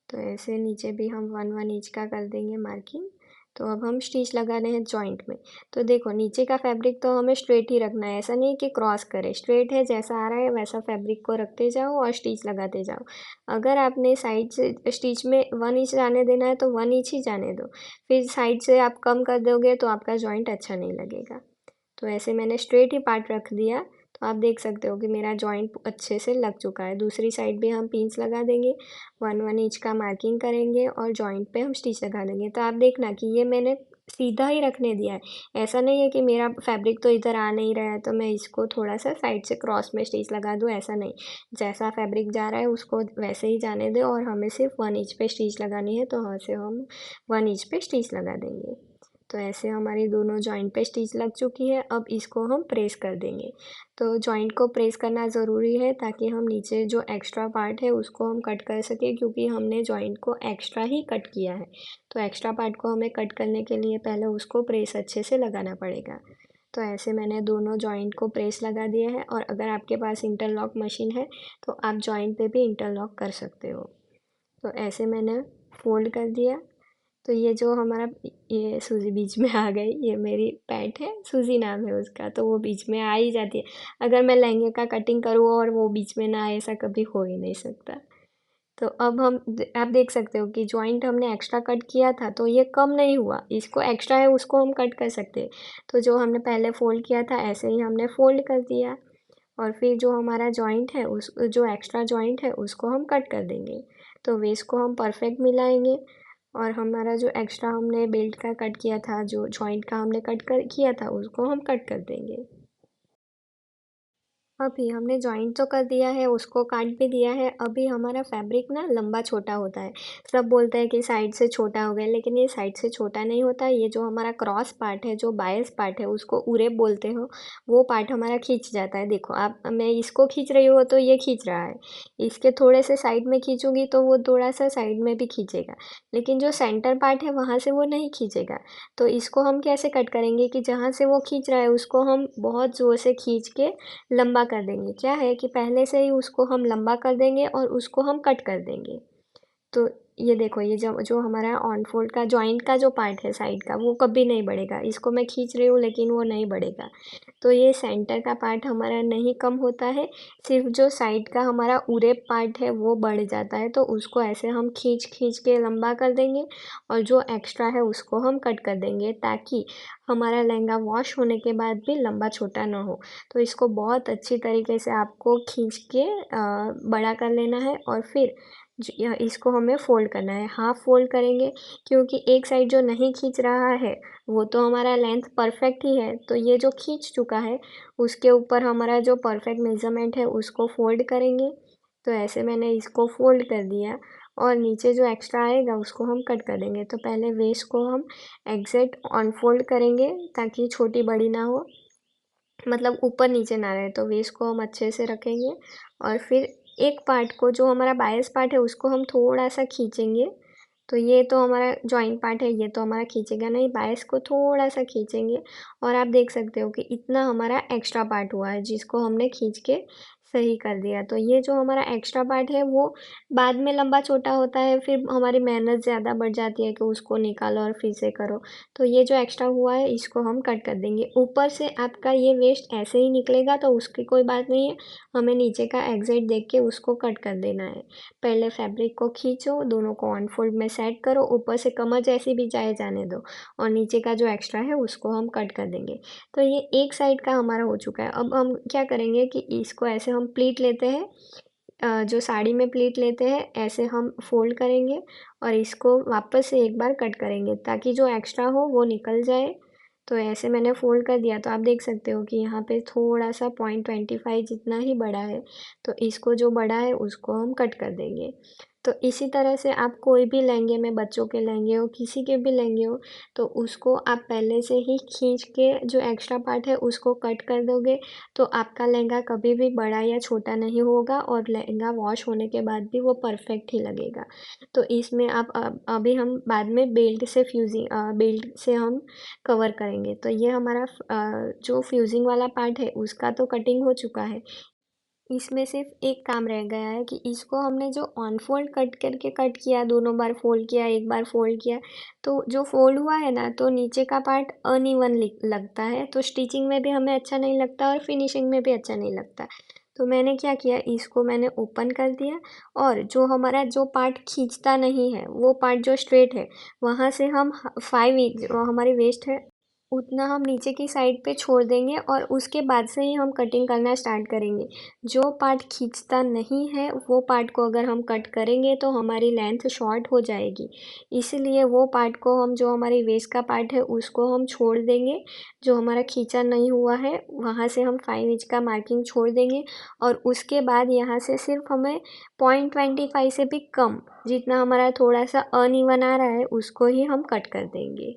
S1: तो ऐसे नीचे भी हम 1-1 इंच का कर देंगे मार्किंग। तो अब हम स्टिच लगा रहे हैं जॉइंट में। तो देखो नीचे का फैब्रिक तो हमें स्ट्रेट ही रखना है, ऐसा नहीं कि क्रॉस करें, स्ट्रेट है जैसा आ रहा है वैसा फैब्रिक को रखते जाओ और स्टिच लगाते जाओ। अगर आपने साइड से स्टिच में 1 इंच जाने देना है तो 1 इंच ही जाने दो, फिर साइड से आप कम कर दोगे तो आपका जॉइंट अच्छा नहीं लगेगा। तो ऐसे मैंने स्ट्रेट ही पार्ट रख दिया। तो आप देख सकते हो कि मेरा जॉइंट अच्छे से लग चुका है। दूसरी साइड भी हम पिन्स लगा देंगे, 1-1 इंच का मार्किंग करेंगे और जॉइंट पे हम स्टिच लगा देंगे। तो आप देखना कि ये मैंने सीधा ही रखने दिया है, ऐसा नहीं है कि मेरा फैब्रिक तो इधर आ नहीं रहा है तो मैं इसको थोड़ा सा साइड से क्रॉस में स्टिच लगा दूँ, ऐसा नहीं। जैसा फैब्रिक जा रहा है उसको वैसे ही जाने दें और हमें सिर्फ 1 इंच पे स्टिच लगानी है, तो वहाँ से हम 1 इंच पे स्टिच लगा देंगे। तो ऐसे हमारी दोनों जॉइंट पे स्टिच लग चुकी है। अब इसको हम प्रेस कर देंगे। तो जॉइंट को प्रेस करना ज़रूरी है ताकि हम नीचे जो एक्स्ट्रा पार्ट है उसको हम कट कर सकें, क्योंकि हमने जॉइंट को एक्स्ट्रा ही कट किया है। तो एक्स्ट्रा पार्ट को हमें कट करने के लिए पहले उसको प्रेस अच्छे से लगाना पड़ेगा। तो ऐसे मैंने दोनों जॉइंट को प्रेस लगा दिया है और अगर आपके पास इंटरलॉक मशीन है तो आप जॉइंट पे भी इंटरलॉक कर सकते हो। तो ऐसे मैंने फोल्ड कर दिया। तो ये जो हमारा ये सूजी बीच में आ गई, ये मेरी पेट है, सूजी नाम है उसका, तो वो बीच में आ ही जाती है। अगर मैं लहंगे का कटिंग करूँ और वो बीच में ना आए, ऐसा कभी हो ही नहीं सकता। तो अब आप देख सकते हो कि जॉइंट हमने एक्स्ट्रा कट किया था तो ये कम नहीं हुआ, इसको एक्स्ट्रा है उसको हम कट कर सकते हैं। तो जो हमने पहले फ़ोल्ड किया था ऐसे ही हमने फ़ोल्ड कर दिया और फिर जो हमारा जॉइंट है उस जो एक्स्ट्रा जॉइंट है उसको हम कट कर देंगे। तो वेस्ट को हम परफेक्ट मिलाएंगे और हमारा जो एक्स्ट्रा हमने बेल्ट का कट किया था, जो जॉइंट का हमने कट कर किया था, उसको हम कट कर देंगे। अभी हमने जॉइंट तो कर दिया है, उसको काट भी दिया है। अभी हमारा फैब्रिक ना लंबा छोटा होता है। सब बोलते हैं कि साइड से छोटा हो गया, लेकिन ये साइड से छोटा नहीं होता। ये जो हमारा क्रॉस पार्ट है, जो बायस पार्ट है, उसको उरेप बोलते हो, वो पार्ट हमारा खींच जाता है। देखो आप, मैं इसको खींच रही हूँ तो ये खींच रहा है। इसके थोड़े से साइड में खींचूंगी तो वो थोड़ा सा साइड में भी खींचेगा, लेकिन जो सेंटर पार्ट है वहाँ से वो नहीं खींचेगा। तो इसको हम कैसे कट करेंगे कि जहाँ से वो खींच रहा है उसको हम बहुत ज़ोर से खींच के लंबा कर देंगे। क्या है कि पहले से ही उसको हम लंबा कर देंगे और उसको हम कट कर देंगे। तो ये देखो, ये जो जो हमारा ऑन फोल्ड का जॉइंट का जो पार्ट है साइड का, वो कभी नहीं बढ़ेगा। इसको मैं खींच रही हूँ लेकिन वो नहीं बढ़ेगा। तो ये सेंटर का पार्ट हमारा नहीं कम होता है, सिर्फ जो साइड का हमारा उरे पार्ट है वो बढ़ जाता है। तो उसको ऐसे हम खींच खींच के लंबा कर देंगे और जो एक्स्ट्रा है उसको हम कट कर देंगे, ताकि हमारा लहंगा वॉश होने के बाद भी लंबा छोटा ना हो। तो इसको बहुत अच्छी तरीके से आपको खींच के बड़ा कर लेना है और फिर इसको हमें फ़ोल्ड करना है। हाफ़ फ़ोल्ड करेंगे, क्योंकि एक साइड जो नहीं खींच रहा है वो तो हमारा लेंथ परफेक्ट ही है, तो ये जो खींच चुका है उसके ऊपर हमारा जो परफेक्ट मेज़रमेंट है उसको फ़ोल्ड करेंगे। तो ऐसे मैंने इसको फ़ोल्ड कर दिया और नीचे जो एक्स्ट्रा आएगा उसको हम कट कर देंगे। तो पहले वेस्ट को हम एग्ज़ैक्ट अनफ़ोल्ड करेंगे ताकि छोटी बड़ी ना हो, मतलब ऊपर नीचे ना रहे। तो वेस्ट को हम अच्छे से रखेंगे और फिर एक पार्ट को, जो हमारा बायस पार्ट है, उसको हम थोड़ा सा खींचेंगे तो ये तो हमारा जॉइंट पार्ट है, ये तो हमारा खींचेगा नहीं, बायस को थोड़ा सा खींचेंगे और आप देख सकते हो कि इतना हमारा एक्स्ट्रा पार्ट हुआ है जिसको हमने खींच के सही कर दिया। तो ये जो हमारा एक्स्ट्रा पार्ट है वो बाद में लंबा छोटा होता है, फिर हमारी मेहनत ज़्यादा बढ़ जाती है कि उसको निकालो और फिर से करो। तो ये जो एक्स्ट्रा हुआ है इसको हम कट कर देंगे। ऊपर से आपका ये वेस्ट ऐसे ही निकलेगा तो उसकी कोई बात नहीं है, हमें नीचे का एग्जिट देख के उसको कट कर देना है। पहले फैब्रिक को खींचो, दोनों को ऑन फोल्ड में सेट करो, ऊपर से कमर जैसी भी चाहे जाने दो और नीचे का जो एक्स्ट्रा है उसको हम कट कर देंगे। तो ये एक साइड का हमारा हो चुका है। अब हम क्या करेंगे कि इसको ऐसे हम प्लीट लेते हैं, जो साड़ी में प्लीट लेते हैं ऐसे हम फोल्ड करेंगे और इसको वापस से एक बार कट करेंगे ताकि जो एक्स्ट्रा हो वो निकल जाए। तो ऐसे मैंने फ़ोल्ड कर दिया तो आप देख सकते हो कि यहाँ पे थोड़ा सा 0.25 जितना ही बड़ा है, तो इसको जो बड़ा है उसको हम कट कर देंगे। तो इसी तरह से आप कोई भी लहंगे में, बच्चों के लहंगे हो, किसी के भी लहंगे हो, तो उसको आप पहले से ही खींच के जो एक्स्ट्रा पार्ट है उसको कट कर दोगे तो आपका लहंगा कभी भी बड़ा या छोटा नहीं होगा और लहंगा वॉश होने के बाद भी वो परफेक्ट ही लगेगा। तो इसमें आप अभी हम बाद में बेल्ट से हम कवर करेंगे। तो ये हमारा जो फ्यूज़िंग वाला पार्ट है उसका तो कटिंग हो चुका है। इसमें सिर्फ एक काम रह गया है कि इसको हमने जो ऑन फोल्ड कट करके कट किया, दोनों बार फोल्ड किया, एक बार फोल्ड किया, तो जो फोल्ड हुआ है ना तो नीचे का पार्ट अनइवन लगता है, तो स्टिचिंग में भी हमें अच्छा नहीं लगता और फिनिशिंग में भी अच्छा नहीं लगता। तो मैंने क्या किया, इसको मैंने ओपन कर दिया और जो हमारा जो पार्ट खींचता नहीं है वो पार्ट जो स्ट्रेट है वहाँ से हम 5 इंच जो हमारी वेस्ट है उतना हम नीचे की साइड पे छोड़ देंगे और उसके बाद से ही हम कटिंग करना स्टार्ट करेंगे। जो पार्ट खींचता नहीं है वो पार्ट को अगर हम कट करेंगे तो हमारी लेंथ शॉर्ट हो जाएगी, इसलिए वो पार्ट को हम, जो हमारी वेस्ट का पार्ट है उसको हम छोड़ देंगे। जो हमारा खींचा नहीं हुआ है वहाँ से हम 5 इंच का मार्किंग छोड़ देंगे और उसके बाद यहाँ से सिर्फ हमें 0.25 से भी कम, जितना हमारा थोड़ा सा अनइवन आ रहा है उसको ही हम कट कर देंगे।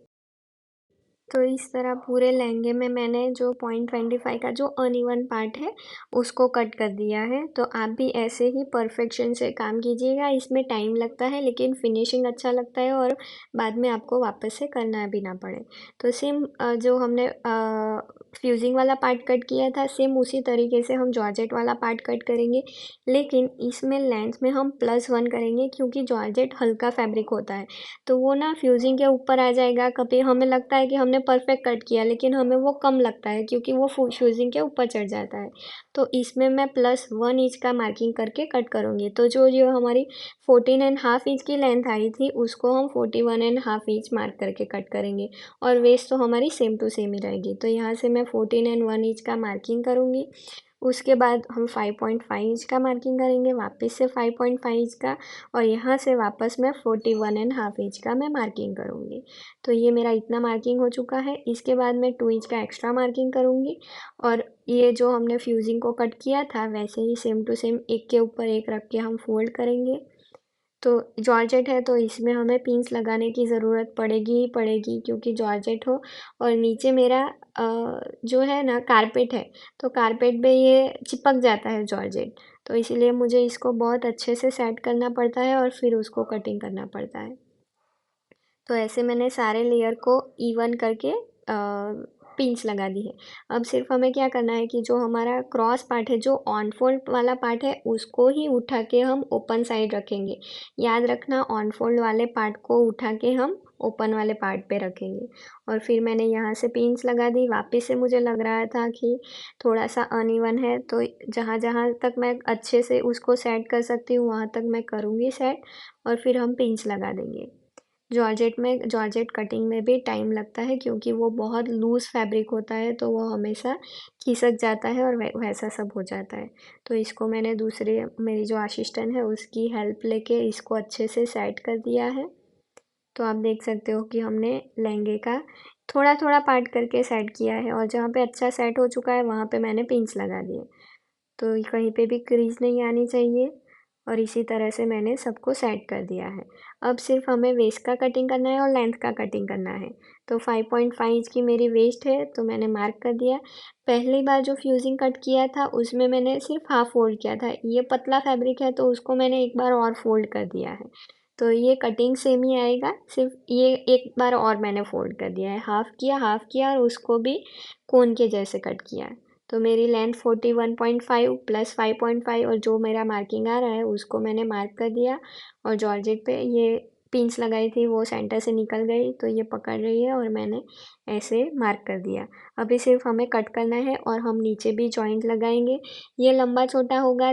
S1: तो इस तरह पूरे लहंगे में मैंने जो 0.25 का जो अनइवन पार्ट है उसको कट कर दिया है। तो आप भी ऐसे ही परफेक्शन से काम कीजिएगा, इसमें टाइम लगता है लेकिन फिनिशिंग अच्छा लगता है और बाद में आपको वापस से करना भी ना पड़े। तो सेम जो हमने फ्यूजिंग वाला पार्ट कट किया था सेम उसी तरीके से हम जॉर्जेट वाला पार्ट कट करेंगे, लेकिन इसमें लेंथ में हम +1 करेंगे क्योंकि जॉर्जेट हल्का फैब्रिक होता है तो वो ना फ्यूजिंग के ऊपर आ जाएगा। कभी हमें लगता है कि हमने परफेक्ट कट किया लेकिन हमें वो कम लगता है क्योंकि वो फ्यूजिंग के ऊपर चढ़ जाता है। तो इसमें मैं +1 इंच का मार्किंग करके कट करूँगी। तो जो जो हमारी 14.5 इंच की लेंथ आई थी उसको हम 41.5 इंच मार्क करके कट करेंगे और वेस्ट तो हमारी सेम टू सेम ही रहेगी। तो यहाँ से मैं 14 1 इंच का मार्किंग करूँगी। उसके बाद हम 5.5 इंच का मार्किंग करेंगे, वापस से 5.5 इंच का और यहाँ से वापस मैं 41.5 इंच का मैं मार्किंग करूँगी। तो ये मेरा इतना मार्किंग हो चुका है। इसके बाद मैं 2 इंच का एक्स्ट्रा मार्किंग करूँगी और ये जो हमने फ्यूजिंग को कट किया था वैसे ही सेम टू सेम एक के ऊपर एक रख के हम फोल्ड करेंगे। तो जॉर्जेट है तो इसमें हमें पिन्स लगाने की ज़रूरत पड़ेगी ही पड़ेगी क्योंकि जॉर्जेट हो और नीचे मेरा जो है ना कारपेट है, तो कारपेट पे ये चिपक जाता है जॉर्जेट, तो इसीलिए मुझे इसको बहुत अच्छे से सेट करना पड़ता है और फिर उसको कटिंग करना पड़ता है। तो ऐसे मैंने सारे लेयर को इवन करके पिंच लगा दी है। अब सिर्फ हमें क्या करना है कि जो हमारा क्रॉस पार्ट है, जो ऑन फोल्ड वाला पार्ट है उसको ही उठा के हम ओपन साइड रखेंगे। याद रखना ऑन फोल्ड वाले पार्ट को उठा के हम ओपन वाले पार्ट पे रखेंगे। और फिर मैंने यहाँ से पिंच लगा दी। वापस से मुझे लग रहा था कि थोड़ा सा अनइवन है तो जहाँ जहाँ तक मैं अच्छे से उसको सेट कर सकती हूँ वहाँ तक मैं करूँगी सेट और फिर हम पिंच लगा देंगे। जॉर्जेट कटिंग में भी टाइम लगता है क्योंकि वो बहुत लूज़ फैब्रिक होता है तो वो हमेशा खिसक जाता है और वैसा सब हो जाता है। तो इसको मैंने दूसरे मेरी जो असिस्टेंट है उसकी हेल्प लेके इसको अच्छे से सेट कर दिया है। तो आप देख सकते हो कि हमने लहंगे का थोड़ा थोड़ा पार्ट करके सेट किया है और जहाँ पे अच्छा सेट हो चुका है वहाँ पे मैंने पिंस लगा दिए, तो कहीं पे भी क्रीज नहीं आनी चाहिए और इसी तरह से मैंने सबको सेट कर दिया है। अब सिर्फ हमें वेस्ट का कटिंग करना है और लेंथ का कटिंग करना है। तो 5.5 इंच की मेरी वेस्ट है तो मैंने मार्क कर दिया। पहली बार जो फ्यूजिंग कट किया था उसमें मैंने सिर्फ हाफ फोल्ड किया था, ये पतला फैब्रिक है तो उसको मैंने एक बार और फोल्ड कर दिया है। तो ये कटिंग सेम ही आएगा, सिर्फ ये एक बार और मैंने फोल्ड कर दिया है, हाफ किया और उसको भी कोन के जैसे कट किया है। तो मेरी लेंथ 41.5 प्लस 5.5 और जो मेरा मार्किंग आ रहा है उसको मैंने मार्क कर दिया। और जॉर्जेट पे ये पिंस लगाई थी वो सेंटर से निकल गई, तो ये पकड़ रही है और मैंने ऐसे मार्क कर दिया। अभी सिर्फ हमें कट करना है और हम नीचे भी जॉइंट लगाएंगे। ये लंबा छोटा होगा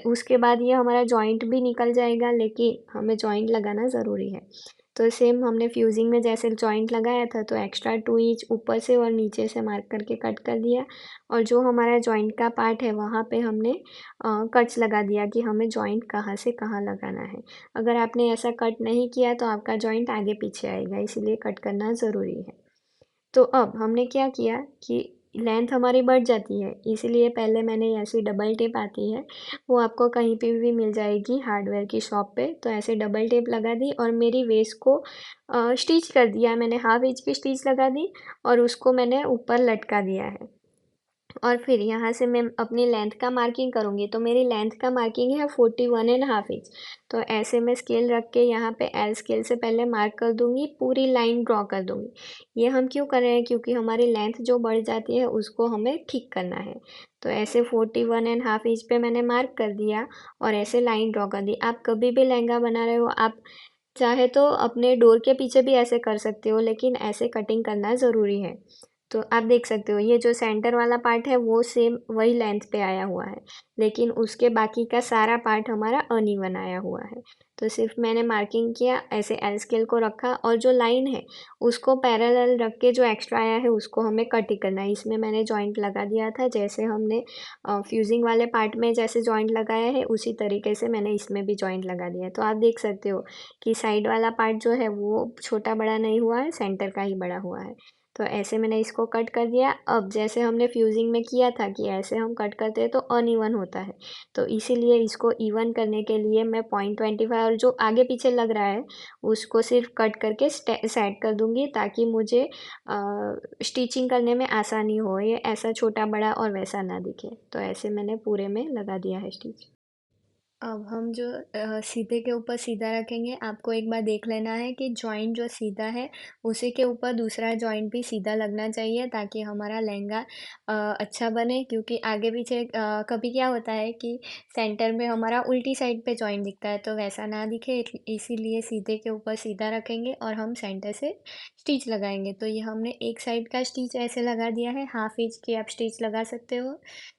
S1: उसके बाद ये हमारा जॉइंट भी निकल जाएगा, लेकिन हमें जॉइंट लगाना ज़रूरी है। तो सेम हमने फ्यूजिंग में जैसे जॉइंट लगाया था, तो एक्स्ट्रा 2 इंच ऊपर से और नीचे से मार्क करके कट कर दिया। और जो हमारा जॉइंट का पार्ट है वहाँ पे हमने कट्स लगा दिया कि हमें जॉइंट कहाँ से कहाँ लगाना है। अगर आपने ऐसा कट नहीं किया तो आपका जॉइंट आगे पीछे आएगा, इसीलिए कट करना ज़रूरी है। तो अब हमने क्या किया कि लेंथ हमारी बढ़ जाती है, इसीलिए पहले मैंने ऐसी डबल टेप आती है, वो आपको कहीं पे भी मिल जाएगी हार्डवेयर की शॉप पे। तो ऐसे डबल टेप लगा दी और मेरी वेस्ट को स्टिच कर दिया मैंने, हाफ इंच की स्टिच लगा दी और उसको मैंने ऊपर लटका दिया है। और फिर यहाँ से मैं अपनी लेंथ का मार्किंग करूँगी, तो मेरी लेंथ का मार्किंग है 41.5 इंच। तो ऐसे मैं स्केल रख के यहाँ पे एल स्केल से पहले मार्क कर दूँगी, पूरी लाइन ड्रॉ कर दूँगी। ये हम क्यों कर रहे हैं, क्योंकि हमारी लेंथ जो बढ़ जाती है उसको हमें ठीक करना है। तो ऐसे 41.5 इंच पे मैंने मार्क कर दिया और ऐसे लाइन ड्रॉ कर दी। आप कभी भी लहंगा बना रहे हो, आप चाहे तो अपने डोर के पीछे भी ऐसे कर सकते हो, लेकिन ऐसे कटिंग करना ज़रूरी है। तो आप देख सकते हो ये जो सेंटर वाला पार्ट है वो सेम वही लेंथ पे आया हुआ है, लेकिन उसके बाकी का सारा पार्ट हमारा अनइवन आया हुआ है। तो सिर्फ मैंने मार्किंग किया, ऐसे एल स्केल को रखा और जो लाइन है उसको पैरेलल रख के जो एक्स्ट्रा आया है उसको हमें कट ही करना है। इसमें मैंने जॉइंट लगा दिया था, जैसे हमने फ्यूजिंग वाले पार्ट में जैसे जॉइंट लगाया है उसी तरीके से मैंने इसमें भी जॉइंट लगा दिया है। तो आप देख सकते हो कि साइड वाला पार्ट जो है वो छोटा बड़ा नहीं हुआ है, सेंटर का ही बड़ा हुआ है। तो ऐसे मैंने इसको कट कर दिया। अब जैसे हमने फ्यूजिंग में किया था कि ऐसे हम कट करते हैं तो अनइवन होता है, तो इसीलिए इसको इवन करने के लिए मैं 0.25 और जो आगे पीछे लग रहा है उसको सिर्फ कट करके सेट कर दूंगी, ताकि मुझे स्टिचिंग करने में आसानी हो, ये ऐसा छोटा बड़ा और वैसा ना दिखे। तो ऐसे मैंने पूरे में लगा दिया है स्टिच। अब हम जो सीधे के ऊपर सीधा रखेंगे, आपको एक बार देख लेना है कि जॉइंट जो सीधा है उसी के ऊपर दूसरा जॉइंट भी सीधा लगना चाहिए, ताकि हमारा लहंगा अच्छा बने। क्योंकि आगे पीछे कभी क्या होता है कि सेंटर में हमारा उल्टी साइड पे जॉइंट दिखता है, तो वैसा ना दिखे, इसीलिए सीधे के ऊपर सीधा रखेंगे और हम सेंटर से स्टिच लगाएंगे। तो ये हमने एक साइड का स्टिच ऐसे लगा दिया है, हाफ इंच की आप स्टिच लगा सकते हो।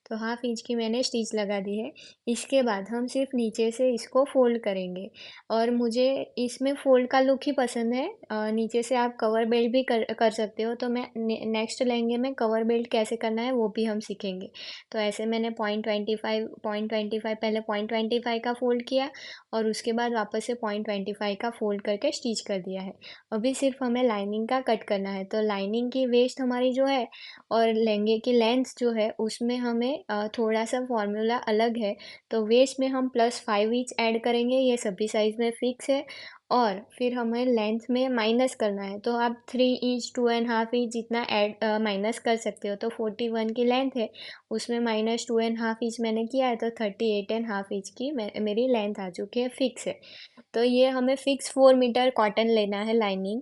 S1: तो हाफ इंच की मैंने स्टिच लगा दी है। इसके बाद हम सिर्फ नीचे से इसको फोल्ड करेंगे, और मुझे इसमें फोल्ड का लुक ही पसंद है। नीचे से आप कवर बेल्ट भी कर सकते हो, तो मैं नेक्स्ट लहंगे में कवर बेल्ट कैसे करना है वो भी हम सीखेंगे। तो ऐसे मैंने 0.25 पहले 0.25 का फोल्ड किया और उसके बाद वापस से 0.25 का फोल्ड करके स्टिच कर दिया है। अभी सिर्फ हमें लाइनिंग का कट करना है। तो लाइनिंग की वेस्ट हमारी जो है और लहंगे की लेंथ जो है उसमें हमें थोड़ा सा फॉर्मूला अलग है। तो वेस्ट में हम +5 इंच ऐड करेंगे, ये सभी साइज़ में फिक्स है। और फिर हमें लेंथ में माइनस करना है, तो आप 3 इंच 2.5 इंच जितना ऐड माइनस कर सकते हो। तो 41 की लेंथ है, उसमें -2.5 इंच मैंने किया है, तो 38.5 इंच की मेरी लेंथ आ चुकी है, फिक्स है। तो ये हमें फिक्स 4 मीटर कॉटन लेना है लाइनिंग।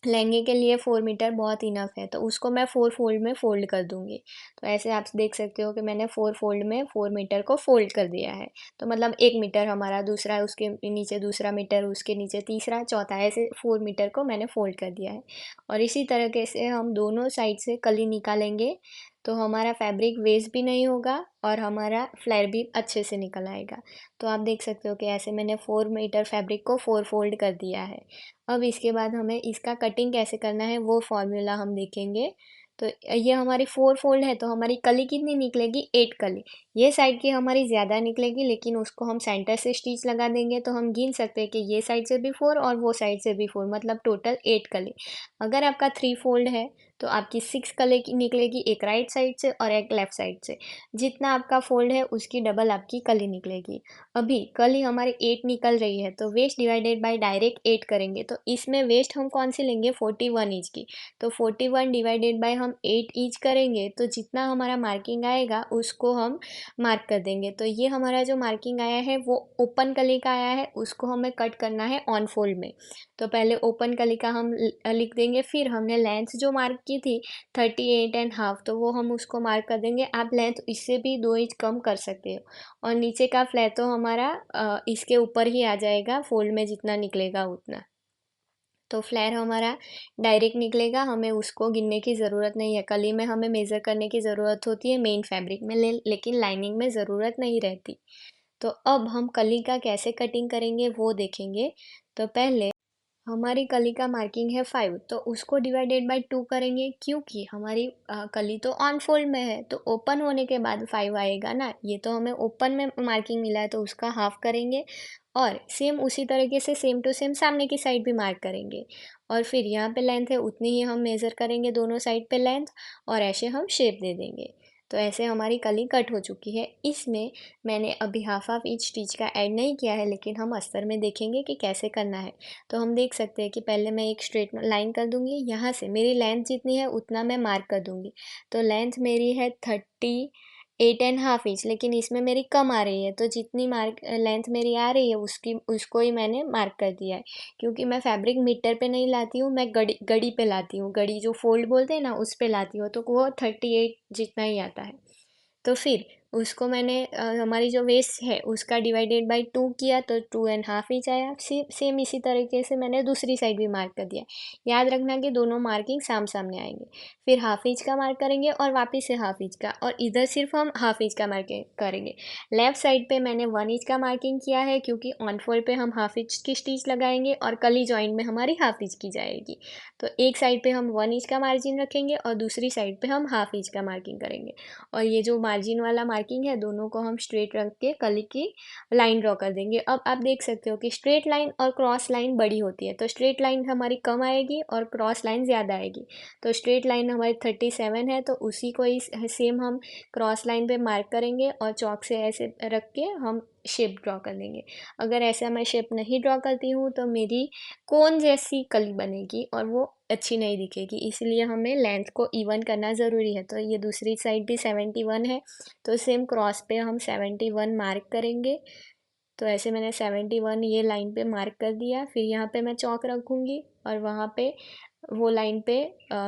S1: लहंगे के लिए 4 मीटर बहुत इनफ है, तो उसको मैं 4 फोल्ड में फ़ोल्ड कर दूँगी। तो ऐसे आप देख सकते हो कि मैंने 4 फोल्ड में 4 मीटर को फ़ोल्ड कर दिया है। तो मतलब 1 मीटर हमारा, दूसरा उसके नीचे दूसरा मीटर, उसके नीचे तीसरा, चौथा, ऐसे 4 मीटर को मैंने फ़ोल्ड कर दिया है। और इसी तरीके से हम दोनों साइड से कली निकालेंगे, तो हमारा फैब्रिक वेस्ट भी नहीं होगा और हमारा फ्लेयर भी अच्छे से निकल आएगा। तो आप देख सकते हो कि ऐसे मैंने 4 मीटर फैब्रिक को 4 फोल्ड कर दिया है। अब इसके बाद हमें इसका कटिंग कैसे करना है वो फॉर्मूला हम देखेंगे। तो ये हमारी 4 फोल्ड है, तो हमारी कली कितनी निकलेगी, 8 कली। ये साइड की हमारी ज़्यादा निकलेगी, लेकिन उसको हम सेंटर से स्टिच लगा देंगे, तो हम गिन सकते हैं कि ये साइड से भी 4 और वो साइड से भी 4, मतलब टोटल 8 कली। अगर आपका 3 फोल्ड है तो आपकी 6 कली की निकलेगी, एक राइट साइड से और एक लेफ्ट साइड से। जितना आपका फोल्ड है उसकी डबल आपकी कली निकलेगी। अभी कली हमारी 8 निकल रही है तो वेस्ट डिवाइडेड बाय डायरेक्ट 8 करेंगे, तो इसमें वेस्ट हम कौन सी लेंगे, 41 इंच की। तो 41 डिवाइडेड बाय हम 8 इंच करेंगे तो जितना हमारा मार्किंग आएगा उसको हम मार्क कर देंगे। तो ये हमारा जो मार्किंग आया है वो ओपन कली का आया है, उसको हमें कट करना है ऑन फोल्ड में। तो पहले ओपन कली का हम लिख देंगे, फिर हमने लेंथ जो मार्क की थी 38.5, तो वो हम उसको मार्क कर देंगे। आप लेंथ इससे भी 2 इंच कम कर सकते हो। और नीचे का फ्लैट तो हमारा इसके ऊपर ही आ जाएगा, फोल्ड में जितना निकलेगा उतना। तो फ्लेयर हमारा डायरेक्ट निकलेगा, हमें उसको गिनने की ज़रूरत नहीं है। कली में हमें मेज़र करने की ज़रूरत होती है मेन फैब्रिक में, लेकिन लाइनिंग में ज़रूरत नहीं रहती। तो अब हम कली का कैसे कटिंग करेंगे वो देखेंगे। तो पहले हमारी कली का मार्किंग है 5, तो उसको डिवाइडेड बाय 2 करेंगे, क्योंकि हमारी कली तो ऑन फोल्ड में है तो ओपन होने के बाद 5 आएगा ना। ये तो हमें ओपन में मार्किंग मिला है तो उसका हाफ करेंगे, और सेम उसी तरीके से सेम टू सेम सामने की साइड भी मार्क करेंगे। और फिर यहाँ पे लेंथ है उतनी ही हम मेज़र करेंगे दोनों साइड पे लेंथ, और ऐसे हम शेप दे देंगे। तो ऐसे हमारी कली कट हो चुकी है। इसमें मैंने अभी हाफ इंच स्टिच का ऐड नहीं किया है, लेकिन हम अस्तर में देखेंगे कि कैसे करना है। तो हम देख सकते हैं कि पहले मैं एक स्ट्रेट लाइन कर दूंगी, यहाँ से मेरी लेंथ जितनी है उतना मैं मार्क कर दूंगी। तो लेंथ मेरी है 38.5 इंच, लेकिन इसमें मेरी कम आ रही है, तो जितनी मार्क लेंथ मेरी आ रही है उसको ही मैंने मार्क कर दिया है। क्योंकि मैं फैब्रिक मीटर पे नहीं लाती हूँ, मैं गड़ी गड़ी पे लाती हूँ, गड़ी जो फोल्ड बोलते हैं ना उस पे लाती हूँ, तो वो 38 जितना ही आता है। तो फिर उसको मैंने हमारी जो वेस्ट है उसका डिवाइडेड बाय 2 किया तो 2.5 इंच आया। सेम इसी तरीके से मैंने दूसरी साइड भी मार्क कर दिया। याद रखना कि दोनों मार्किंग साम सामने आएंगे। फिर हाफ इंच का मार्क करेंगे और वापस से हाफ इंच का, और इधर सिर्फ हम हाफ इंच का मार्किंग करेंगे। लेफ्ट साइड पे मैंने 1 इंच का मार्किंग किया है, क्योंकि ऑन फोल्ड पे हम हाफ इंच की स्टिच लगाएंगे और कली जॉइंट में हमारी हाफ इंच की जाएगी। तो एक साइड पे हम 1 इंच का मार्जिन रखेंगे और दूसरी साइड पे हम हाफ इंच का मार्किंग करेंगे। और ये जो मार्जिन वाला मार्किंग है दोनों को हम स्ट्रेट रख के कली की लाइन ड्रॉ कर देंगे। अब आप देख सकते हो कि स्ट्रेट लाइन और क्रॉस लाइन बड़ी होती है, तो स्ट्रेट लाइन हमारी कम आएगी और क्रॉस लाइन ज़्यादा आएगी। तो स्ट्रेट लाइन हमारी 37 है, तो उसी को ही सेम हम क्रॉस लाइन पे मार्क करेंगे और चौक से ऐसे रख के हम शेप ड्रॉ कर लेंगे। अगर ऐसा मैं शेप नहीं ड्रॉ करती हूँ तो मेरी कोन जैसी कली बनेगी और वो अच्छी नहीं दिखेगी, इसलिए हमें लेंथ को इवन करना ज़रूरी है। तो ये दूसरी साइड भी 71 है, तो सेम क्रॉस पे हम 71 मार्क करेंगे। तो ऐसे मैंने 71 ये लाइन पे मार्क कर दिया। फिर यहाँ पे मैं चौक रखूँगी और वहाँ पे वो लाइन पे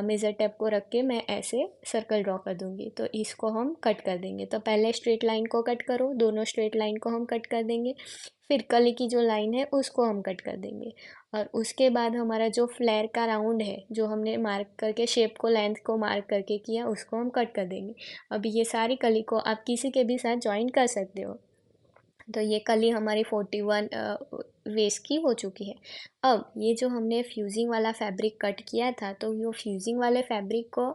S1: मेज़र टेप को रख के मैं ऐसे सर्कल ड्रॉ कर दूँगी। तो इसको हम कट कर देंगे। तो पहले स्ट्रेट लाइन को कट करो, दोनों स्ट्रेट लाइन को हम कट कर देंगे। फिर कली की जो लाइन है उसको हम कट कर देंगे, और उसके बाद हमारा जो फ्लेयर का राउंड है जो हमने मार्क करके शेप को लेंथ को मार्क करके किया उसको हम कट कर देंगे। अभी ये सारी कली को आप किसी के भी साथ ज्वाइन कर सकते हो। तो ये कली हमारी 41 वेस्ट की हो चुकी है। अब ये जो हमने फ्यूजिंग वाला फैब्रिक कट किया था, तो वो फ्यूजिंग वाले फैब्रिक को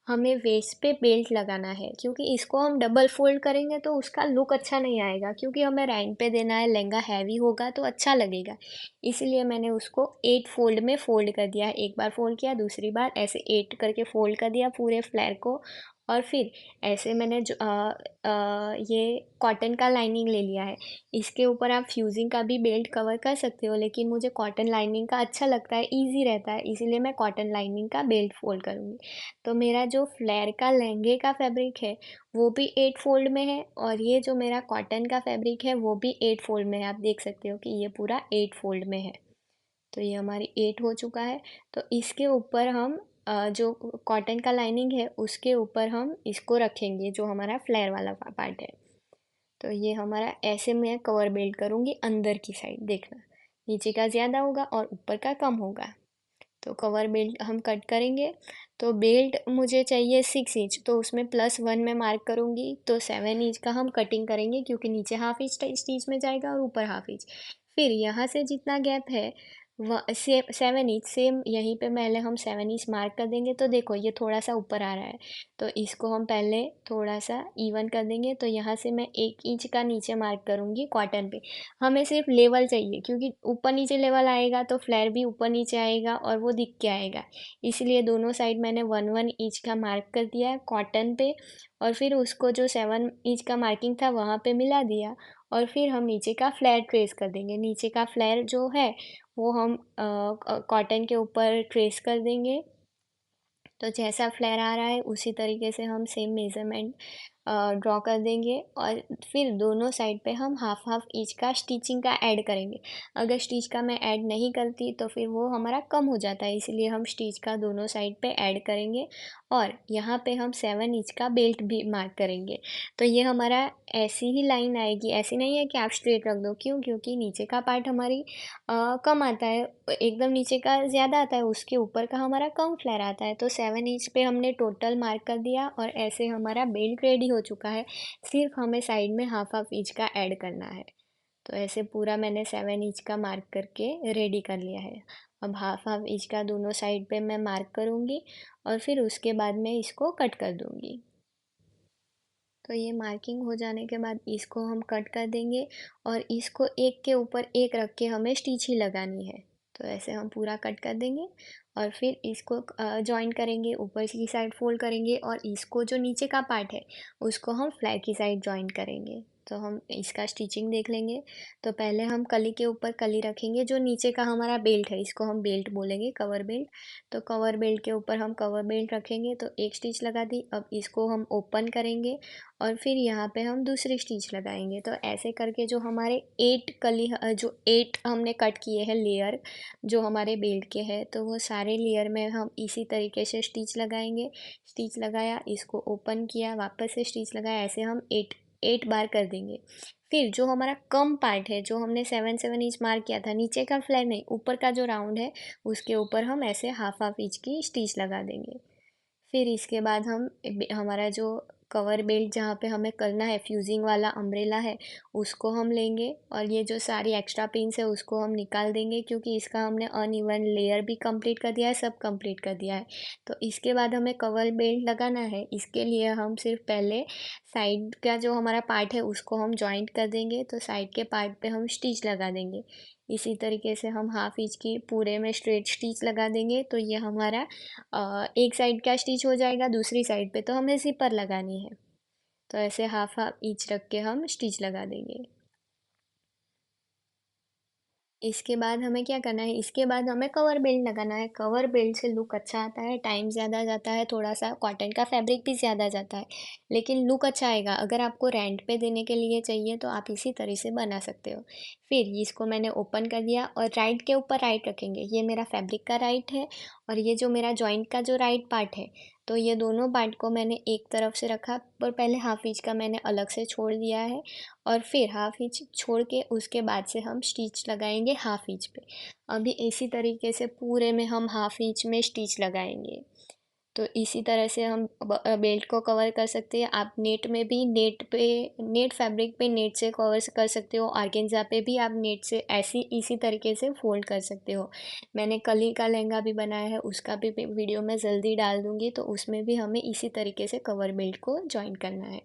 S1: हमें वेस्ट पे बेल्ट लगाना है, क्योंकि इसको हम डबल फोल्ड करेंगे तो उसका लुक अच्छा नहीं आएगा, क्योंकि हमें रेंट पे देना है, लहंगा हैवी होगा तो अच्छा लगेगा। इसीलिए मैंने उसको 8 फोल्ड में फोल्ड कर दिया। एक बार फोल्ड किया, दूसरी बार ऐसे 8 करके फोल्ड कर दिया पूरे फ्लेयर को। और फिर ऐसे मैंने जो ये कॉटन का लाइनिंग ले लिया है, इसके ऊपर आप फ्यूजिंग का भी बेल्ट कवर कर सकते हो, लेकिन मुझे कॉटन लाइनिंग का अच्छा लगता है, इजी रहता है, इसीलिए मैं कॉटन लाइनिंग का बेल्ट फोल्ड करूँगी। तो मेरा जो फ्लेयर का लहंगे का फैब्रिक है वो भी 8 फोल्ड में है, और ये जो मेरा कॉटन का फैब्रिक है वो भी 8 फोल्ड में है। आप देख सकते हो कि ये पूरा 8 फोल्ड में है। तो ये हमारी 8 हो चुका है। तो इसके ऊपर हम जो कॉटन का लाइनिंग है उसके ऊपर हम इसको रखेंगे, जो हमारा फ्लेयर वाला पार्ट है। तो ये हमारा ऐसे मैं कवर बेल्ट करूँगी अंदर की साइड, देखना नीचे का ज़्यादा होगा और ऊपर का कम होगा। तो कवर बेल्ट हम कट करेंगे। तो बेल्ट मुझे चाहिए 6 इंच, तो उसमें +1 में मार्क करूँगी, तो 7 इंच का हम कटिंग करेंगे, क्योंकि नीचे हाफ इंच स्टिच में जाएगा और ऊपर हाफ इंच। फिर यहाँ से जितना गैप है सेम 7 इंच सेम यहीं पे पहले हम 7 इंच मार्क कर देंगे। तो देखो ये थोड़ा सा ऊपर आ रहा है, तो इसको हम पहले थोड़ा सा इवन कर देंगे। तो यहाँ से मैं 1 इंच का नीचे मार्क करूँगी कॉटन पे। हमें सिर्फ लेवल चाहिए, क्योंकि ऊपर नीचे लेवल आएगा तो फ्लेयर भी ऊपर नीचे आएगा और वो दिख के आएगा। इसलिए दोनों साइड मैंने 1 1 इंच का मार्क कर दिया है कॉटन पे, और फिर उसको जो 7 इंच का मार्किंग था वहाँ पे मिला दिया। और फिर हम नीचे का फ्लेयर ट्रेस कर देंगे। नीचे का फ्लेयर जो है वो हम कॉटन के ऊपर ट्रेस कर देंगे। तो जैसा फ्लेयर आ रहा है उसी तरीके से हम सेम मेज़रमेंट ड्रॉ कर देंगे। और फिर दोनों साइड पे हम हाफ हाफ इंच का स्टिचिंग का ऐड करेंगे। अगर स्टिच का मैं ऐड नहीं करती तो फिर वो हमारा कम हो जाता है, इसलिए हम स्टिच का दोनों साइड पे ऐड करेंगे। और यहाँ पे हम 7 इंच का बेल्ट भी मार्क करेंगे। तो ये हमारा ऐसी ही लाइन आएगी, ऐसी नहीं है कि आप स्ट्रेट रख दो। क्यों? क्योंकि नीचे का पार्ट हमारी कम आता है, एकदम नीचे का ज़्यादा आता है, उसके ऊपर का हमारा कम फ्लेयर आता है। तो 7 इंच पे हमने टोटल मार्क कर दिया और ऐसे हमारा बेल्ट रेडी हो चुका है। सिर्फ हमें साइड में हाफ हाफ इंच का ऐड करना है। तो ऐसे पूरा मैंने 7 इंच का मार्क करके रेडी कर लिया है। अब हाफ हाफ इंच का दोनों साइड पे मैं मार्क करूँगी और फिर उसके बाद मैं इसको कट कर दूँगी। तो ये मार्किंग हो जाने के बाद इसको हम कट कर देंगे और इसको एक के ऊपर एक रख के हमें स्टिच ही लगानी है। तो ऐसे हम पूरा कट कर देंगे और फिर इसको जॉइन करेंगे, ऊपर की साइड फोल्ड करेंगे और इसको जो नीचे का पार्ट है उसको हम फ्लैग की साइड जॉइन करेंगे। तो हम इसका स्टिचिंग देख लेंगे। तो पहले हम कली के ऊपर कली रखेंगे। जो नीचे का हमारा बेल्ट है इसको हम बेल्ट बोलेंगे, कवर बेल्ट। तो कवर बेल्ट के ऊपर हम कवर बेल्ट रखेंगे। तो एक स्टिच लगा दी। अब इसको हम ओपन करेंगे और फिर यहाँ पे हम दूसरी स्टिच लगाएंगे। तो ऐसे करके जो हमारे 8 हमने कट किए हैं लेयर जो हमारे बेल्ट के हैं, तो वो सारे लेयर में हम इसी तरीके से स्टिच लगाएंगे। स्टिच लगाया, इसको ओपन किया, वापस से स्टिच लगाया, ऐसे हम 8 8 बार कर देंगे। फिर जो हमारा कम पार्ट है, जो हमने 7 7 इंच मार्क किया था, नीचे का फ्लैर नहीं, ऊपर का जो राउंड है उसके ऊपर हम ऐसे हाफ हाफ इंच की स्टिच लगा देंगे। फिर इसके बाद हम हमारा जो कवर बेल्ट जहाँ पे हमें करना है, फ्यूजिंग वाला अम्ब्रेला है, उसको हम लेंगे और ये जो सारी एक्स्ट्रा पिन्स है उसको हम निकाल देंगे, क्योंकि इसका हमने अनइवन लेयर भी कंप्लीट कर दिया है, सब कंप्लीट कर दिया है। तो इसके बाद हमें कवर बेल्ट लगाना है। इसके लिए हम सिर्फ पहले साइड का जो हमारा पार्ट है उसको हम जॉइंट कर देंगे। तो साइड के पार्ट पे हम स्टिच लगा देंगे। इसी तरीके से हम हाफ इंच की पूरे में स्ट्रेट स्टिच लगा देंगे। तो ये हमारा एक साइड का स्टिच हो जाएगा। दूसरी साइड पे तो हमें ज़िपर लगानी है। तो ऐसे हाफ हाफ ईच रख के हम स्टिच लगा देंगे। इसके बाद हमें क्या करना है, इसके बाद हमें कवर बेल्ट लगाना है। कवर बेल्ट से लुक अच्छा आता है, टाइम ज़्यादा जाता है, थोड़ा सा कॉटन का फैब्रिक भी ज़्यादा जाता है, लेकिन लुक अच्छा आएगा। अगर आपको रेंट पे देने के लिए चाहिए तो आप इसी तरह से बना सकते हो। फिर इसको मैंने ओपन कर दिया और राइट के ऊपर राइट रखेंगे। ये मेरा फैब्रिक का राइट है और ये जो मेरा जॉइंट का जो राइट पार्ट है, तो ये दोनों पार्ट को मैंने एक तरफ से रखा, पर पहले हाफ इंच का मैंने अलग से छोड़ दिया है। और फिर हाफ इंच छोड़ के उसके बाद से हम स्टिच लगाएंगे हाफ इंच पे। अभी इसी तरीके से पूरे में हम हाफ इंच में स्टिच लगाएंगे। तो इसी तरह से हम बेल्ट को कवर कर सकते हैं। आप नेट में भी, नेट फैब्रिक पे नेट से कवर कर सकते हो। ऑर्गेन्जा पे भी आप नेट से ऐसी इसी तरीके से फोल्ड कर सकते हो। मैंने कली का लहंगा भी बनाया है, उसका भी वीडियो मैं जल्दी डाल दूँगी। तो उसमें भी हमें इसी तरीके से कवर बेल्ट को जॉइन करना है।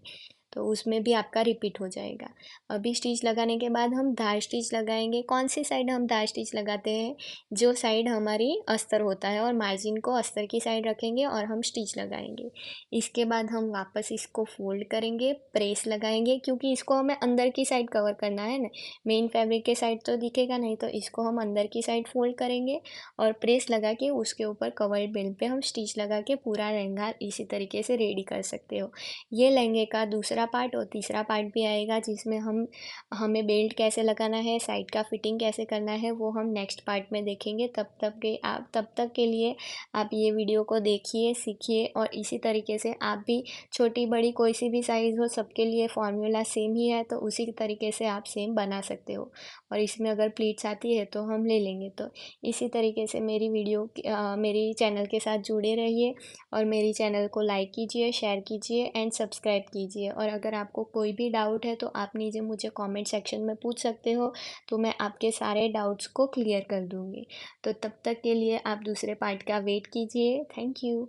S1: तो उसमें भी आपका रिपीट हो जाएगा। अभी स्टिच लगाने के बाद हम धार स्टिच लगाएंगे। कौन सी साइड हम धार स्टिच लगाते हैं? जो साइड हमारी अस्तर होता है, और मार्जिन को अस्तर की साइड रखेंगे और हम स्टिच लगाएंगे। इसके बाद हम वापस इसको फोल्ड करेंगे, प्रेस लगाएंगे, क्योंकि इसको हमें अंदर की साइड कवर करना है ना, मेन फैब्रिक के साइड तो दिखेगा नहीं। तो इसको हम अंदर की साइड फोल्ड करेंगे और प्रेस लगा के उसके ऊपर कवर बेल्ट पे हम स्टिच लगा के पूरा लहंगा इसी तरीके से रेडी कर सकते हो। ये लहंगे का दूसरा पार्ट और तीसरा पार्ट भी आएगा, जिसमें हमें बेल्ट कैसे लगाना है, साइड का फिटिंग कैसे करना है, वो हम नेक्स्ट पार्ट में देखेंगे। तब तक के लिए आप ये वीडियो को देखिए, सीखिए, और इसी तरीके से आप भी छोटी बड़ी कोई सी भी साइज़ हो, सबके लिए फॉर्मूला सेम ही है। तो उसी तरीके से आप सेम बना सकते हो। और इसमें अगर प्लीट्स आती है तो हम ले लेंगे। तो इसी तरीके से मेरी चैनल के साथ जुड़े रहिए और मेरी चैनल को लाइक कीजिए, शेयर कीजिए एंड सब्सक्राइब कीजिए। और अगर आपको कोई भी डाउट है तो आप नीचे मुझे कमेंट सेक्शन में पूछ सकते हो, तो मैं आपके सारे डाउट्स को क्लियर कर दूँगी। तो तब तक के लिए आप दूसरे पार्ट का वेट कीजिए। Thank you.